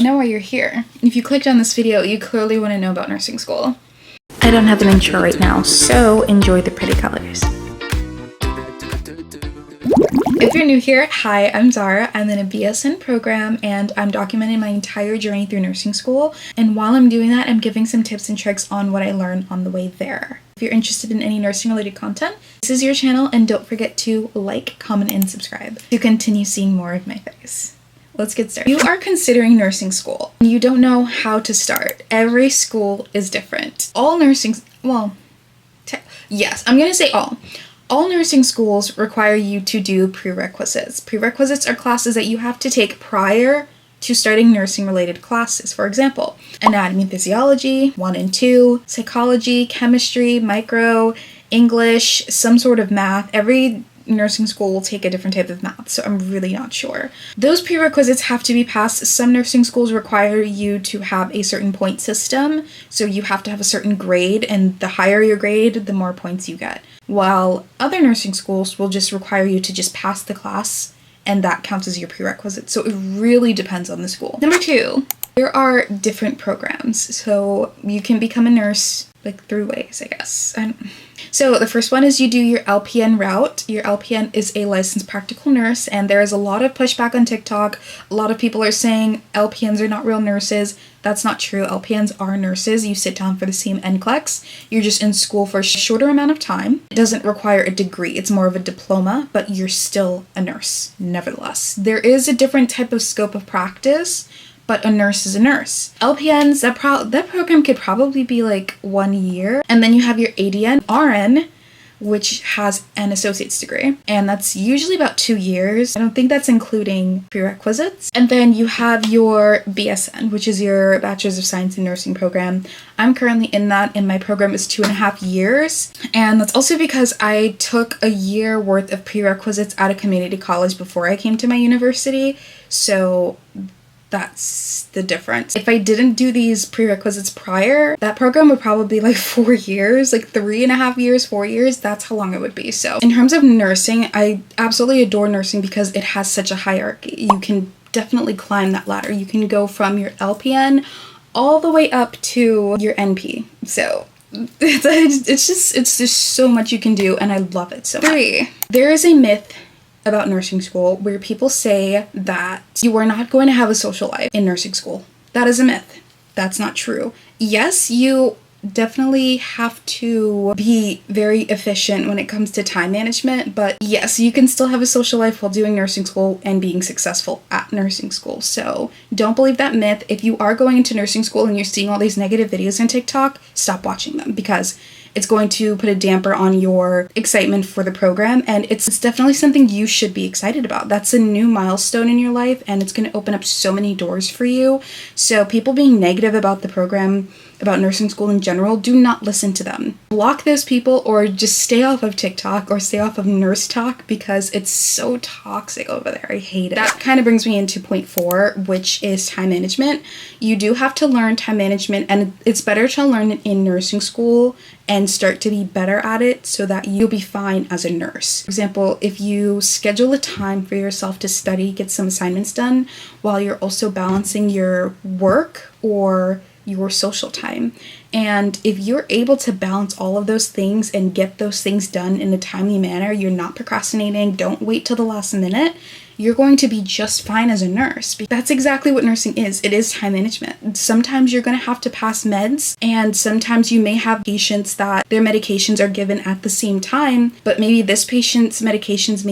I know why you're here. If you clicked on this video, you clearly want to know about nursing school. I don't have an intro right now, so enjoy the pretty colors. If you're new here, hi, I'm Zara. I'm in a BSN program and I'm documenting my entire journey through nursing school. And while I'm doing that, I'm giving some tips and tricks on what I learned on the way there. If you're interested in any nursing related content, this is your channel, and don't forget to like, comment, and subscribe to continue seeing more of my face. Let's get started. You are considering nursing school. You don't know how to start. Every school is different. All nursing, yes, I'm gonna say all. All nursing schools require you to do prerequisites. Prerequisites are classes that you have to take prior to starting nursing-related classes. For example, anatomy and physiology, 1 and 2, psychology, chemistry, micro, English, some sort of math. Every nursing school will take a different type of math, so I'm really not sure. Those prerequisites have to be passed. Some nursing schools require you to have a certain point system, so you have to have a certain grade, and the higher your grade, the more points you get. While other nursing schools will just require you to just pass the class, and that counts as your prerequisite. So it really depends on the school. Number 2, there are different programs. So you can become a nurse like 3 ways, I guess. So the first one is you do your LPN route. Your LPN is a licensed practical nurse, and there is a lot of pushback on TikTok. A lot of people are saying LPNs are not real nurses. That's not true. LPNs are nurses. You sit down for the same NCLEX. You're just in school for a shorter amount of time. It doesn't require a degree. It's more of a diploma, but you're still a nurse, nevertheless. There is a different type of scope of practice, but a nurse is a nurse. LPNs, that program could probably be like 1 year. And then you have your ADN, RN, which has an associate's degree. And that's usually about 2 years. I don't think that's including prerequisites. And then you have your BSN, which is your Bachelor's of Science in Nursing program. I'm currently in that, and my program is 2.5 years. And that's also because I took a year worth of prerequisites at a community college before I came to my university. So that's the difference. If I didn't do these prerequisites prior, that program would probably be like 4 years, like 3.5 years, 4 years. That's how long it would be. So in terms of nursing, I absolutely adore nursing because it has such a hierarchy. You can definitely climb that ladder. You can go from your LPN all the way up to your NP. So it's just so much you can do, and I love it so much. 3, there is a myth about nursing school where people say that you are not going to have a social life in nursing school. That is a myth. That's not true. Yes, you definitely have to be very efficient when it comes to time management, but yes, you can still have a social life while doing nursing school and being successful at nursing school. So don't believe that myth. If you are going into nursing school and you're seeing all these negative videos on TikTok, stop watching them, because it's going to put a damper on your excitement for the program, and it's definitely something you should be excited about. That's a new milestone in your life, and it's going to open up so many doors for you. So people being negative about the program, about nursing school in general, do not listen to them. Block those people, or just stay off of TikTok or stay off of Nurse Talk, because it's so toxic over there. I hate it. That kind of brings me into point 4, which is time management. You do have to learn time management, and it's better to learn it in nursing school and start to be better at it so that you'll be fine as a nurse. For example, if you schedule a time for yourself to study, get some assignments done, while you're also balancing your work or your social time. And if you're able to balance all of those things and get those things done in a timely manner, you're not procrastinating, don't wait till the last minute, you're going to be just fine as a nurse. That's exactly what nursing is. It is time management. Sometimes you're going to have to pass meds, and sometimes you may have patients that their medications are given at the same time, but maybe this patient's medications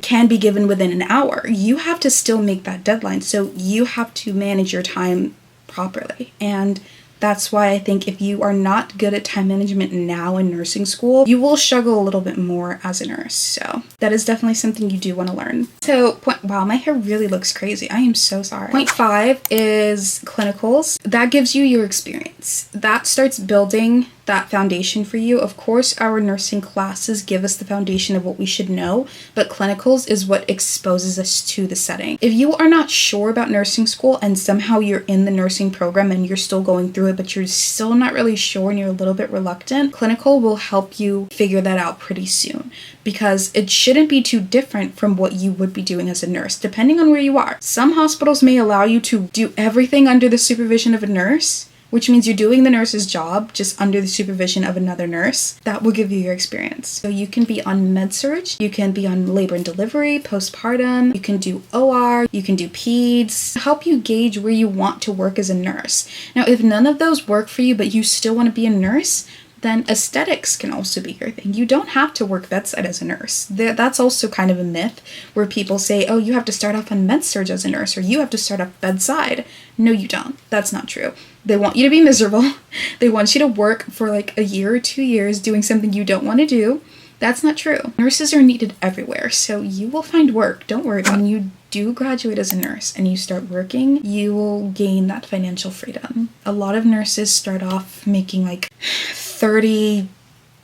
can be given within an hour. You have to still make that deadline, so you have to manage your time properly. And that's why I think if you are not good at time management now in nursing school, you will struggle a little bit more as a nurse. So that is definitely something you do want to learn. So wow, my hair really looks crazy. I am so sorry. Point 5 is clinicals. That gives you your experience. That starts building that foundation for you. Of course, our nursing classes give us the foundation of what we should know, but clinicals is what exposes us to the setting. If you are not sure about nursing school and somehow you're in the nursing program and you're still going through it, but you're still not really sure and you're a little bit reluctant, clinical will help you figure that out pretty soon, because it shouldn't be too different from what you would be doing as a nurse, depending on where you are. Some hospitals may allow you to do everything under the supervision of a nurse, which means you're doing the nurse's job just under the supervision of another nurse. That will give you your experience. So you can be on med-surg, you can be on labor and delivery, postpartum, you can do OR, you can do peds, help you gauge where you want to work as a nurse. Now, if none of those work for you, but you still want to be a nurse, then aesthetics can also be your thing. You don't have to work bedside as a nurse. That's also kind of a myth where people say, oh, you have to start off on med-surg as a nurse, or you have to start off bedside. No, you don't. That's not true. They want you to be miserable. They want you to work for like a year or 2 years doing something you don't want to do. That's not true. Nurses are needed everywhere, so you will find work. Don't worry about it. When you do graduate as a nurse and you start working, you will gain that financial freedom. A lot of nurses start off making like $30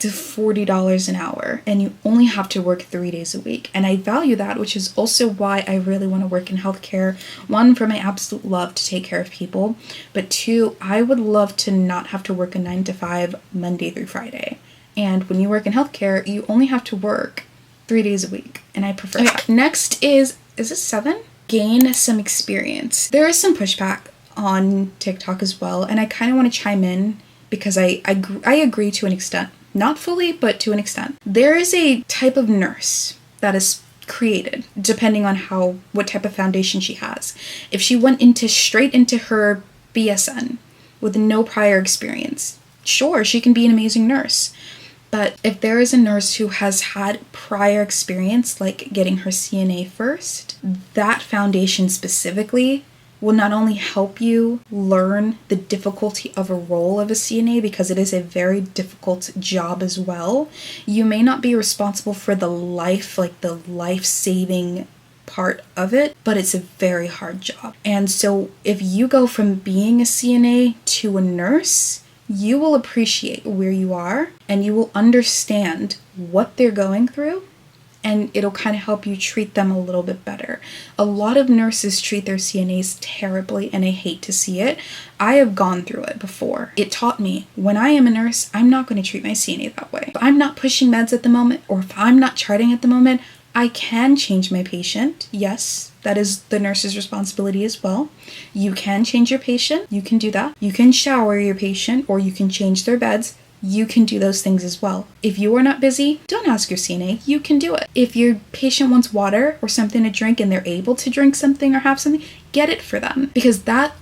to $40 an hour, and you only have to work 3 days a week. And I value that, which is also why I really want to work in healthcare. One, for my absolute love to take care of people, but two, I would love to not have to work a 9 to 5 Monday through Friday. And when you work in healthcare, you only have to work 3 days a week, and I prefer that. Next is it 7? Gain some experience. There is some pushback on TikTok as well, and I kind of want to chime in because I agree to an extent. Not fully, but to an extent. There is a type of nurse that is created depending on what type of foundation she has. If she went straight into her BSN with no prior experience, sure, she can be an amazing nurse. But if there is a nurse who has had prior experience, like getting her CNA first, that foundation specifically will not only help you learn the difficulty of a role of a CNA, because it is a very difficult job as well. You may not be responsible for the life-saving part of it, but it's a very hard job. And so if you go from being a CNA to a nurse, you will appreciate where you are and you will understand what they're going through, and it'll kind of help you treat them a little bit better. A lot of nurses treat their CNAs terribly, and I hate to see it. I have gone through it before. It taught me, when I am a nurse, I'm not going to treat my CNA that way. If I'm not pushing meds at the moment, or if I'm not charting at the moment, I can change my patient. Yes, that is the nurse's responsibility as well. You can change your patient. You can do that. You can shower your patient, or you can change their beds. You can do those things as well. If you are not busy, don't ask your CNA. You can do it. If your patient wants water or something to drink and they're able to drink something or have something, get it for them. Because that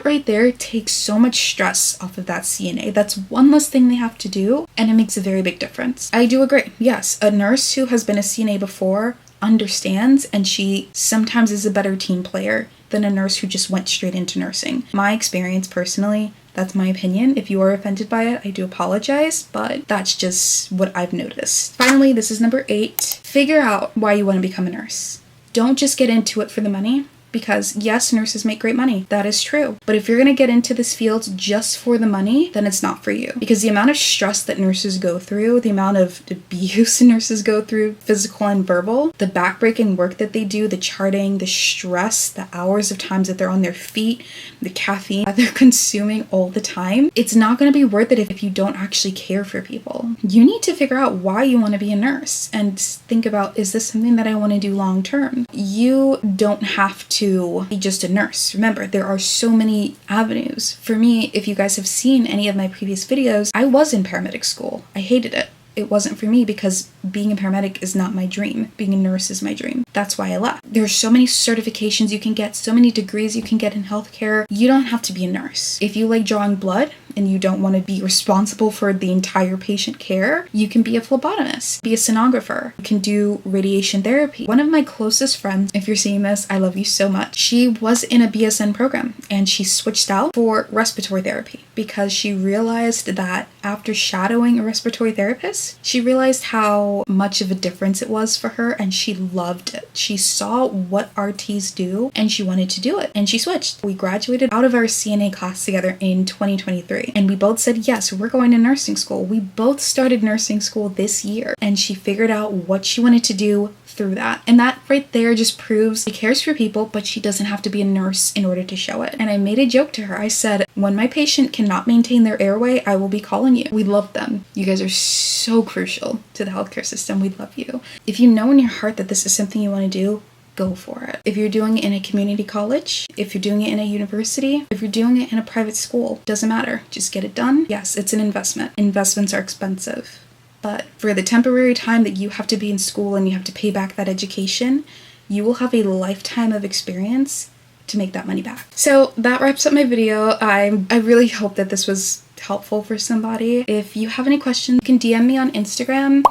right there takes so much stress off of that CNA. That's one less thing they have to do, and it makes a very big difference. I do agree. Yes, a nurse who has been a CNA before understands, and she sometimes is a better team player than a nurse who just went straight into nursing. My experience personally, that's my opinion. If you are offended by it, I do apologize, but that's just what I've noticed. Finally, this is number 8. Figure out why you want to become a nurse. Don't just get into it for the money. Because yes, nurses make great money. That is true. But if you're going to get into this field just for the money, then it's not for you. Because the amount of stress that nurses go through, the amount of abuse nurses go through, physical and verbal, the backbreaking work that they do, the charting, the stress, the hours of times that they're on their feet, the caffeine that they're consuming all the time, it's not going to be worth it if you don't actually care for people. You need to figure out why you want to be a nurse and think about, is this something that I want to do long term? You don't have to be just a nurse. Remember, there are so many avenues. For me, if you guys have seen any of my previous videos, I was in paramedic school. I hated it. It wasn't for me because being a paramedic is not my dream. Being a nurse is my dream. That's why I left. There's so many certifications you can get, so many degrees you can get in healthcare. You don't have to be a nurse. If you like drawing blood and you don't want to be responsible for the entire patient care, you can be a phlebotomist, be a sonographer. You can do radiation therapy. One of my closest friends, if you're seeing this, I love you so much. She was in a BSN program and she switched out for respiratory therapy because she realized that after shadowing a respiratory therapist, she realized how much of a difference it was for her, and she loved it. She saw what RTs do and she wanted to do it, and she switched. We graduated out of our CNA class together in 2023. university. And we both said, yes, we're going to nursing school. We both started nursing school this year, and she figured out what she wanted to do through that. And that right there just proves she cares for people, but she doesn't have to be a nurse in order to show it. And I made a joke to her. I said, when my patient cannot maintain their airway, I will be calling you. We love them. You guys are so crucial to the healthcare system. We love you. If you know in your heart that this is something you want to do, go for it. If you're doing it in a community college, if you're doing it in a university, if you're doing it in a private school, doesn't matter. Just get it done. Yes, it's an investment. Investments are expensive. But for the temporary time that you have to be in school and you have to pay back that education, you will have a lifetime of experience to make that money back. So that wraps up my video. I really hope that this was helpful for somebody. If you have any questions, you can DM me on Instagram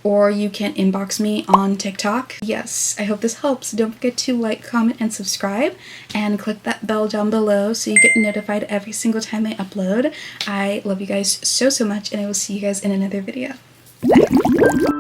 or you can inbox me on TikTok. Yes, I hope this helps. Don't forget to like, comment, and subscribe, and click that bell down below so you get notified every single time I upload. I love you guys so much, and I will see you guys in another video. Bye.